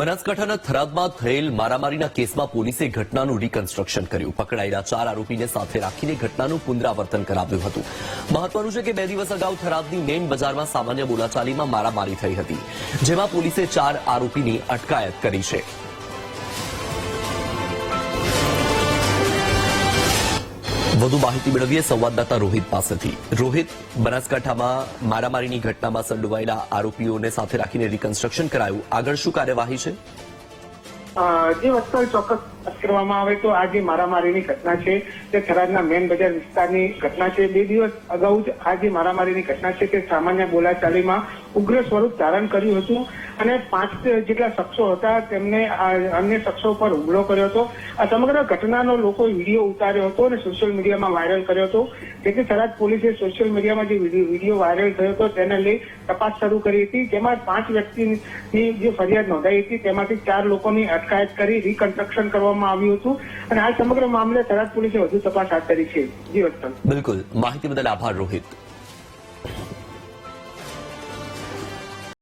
બનાસકાંઠાના થરાદમાં થયેલ મારામારીના કેસમાં પોલીસે ઘટનાનું રિકન્સ્ટ્રક્શન કર્યું. પકડાયેલા 4 આરોપીને સાથે રાખીને ઘટનાનું પુનરાવર્તન કરાવ્યું હતું. મહત્વનું છે કે 2 દિવસ અગાઉ થરાદની મેઇન બજારમાં સામાન્ય બોલાચાલીમાં મારામારી થઈ હતી, જેમાં પોલીસે 4 આરોપીની અટકાયત કરી છે. વધુ માહિતી મેળવીએ સંવાદદાતા રોહિત પાસેથી. રોહિત, બનાસકાંઠામાં મારામારીની ઘટનામાં સંડોવાયેલા આરોપીઓને સાથે રાખીને રિકન્સ્ટ્રક્શન કરાયું. આગળ શું કાર્યવાહી છે? જે વસ્તુ ચોક્કસ વાત કરવામાં આવે તો આ જે મારામારીની ઘટના છે તે થરાદના મેન બજાર વિસ્તારની ઘટના છે. 2 દિવસ અગાઉ જ આ જે મારામારીની ઘટના છે તે સામાન્ય બોલાચાલીમાં ઉગ્ર સ્વરૂપ ધારણ કર્યું હતું અને 5 જેટલા શખ્સો હતા તેમને અન્ય શખ્સો પર હુમલો કર્યો હતો. આ સમગ્ર ઘટનાનો લોકો વિડીયો ઉતાર્યો હતો અને સોશિયલ મીડિયામાં વાયરલ કર્યો હતો. જેથી થરાદ પોલીસે સોશિયલ મીડિયામાં જે વિડીયો વાયરલ થયો હતો તેને લઈ તપાસ શરૂ કરી હતી, જેમાં 5 વ્યક્તિની જે ફરિયાદ નોંધાઈ હતી તેમાંથી 4 લોકોની અટકાયત કરી રિકન્સ્ટ્રક્શન કરવામાં આવ્યું હતું અને આ સમગ્ર મામલે થરાદ પોલીસે વધુ તપાસ હાથ ધરી છે. જી વત્સલ. બિલકુલ, માહિતી બદલ આભાર રોહિત.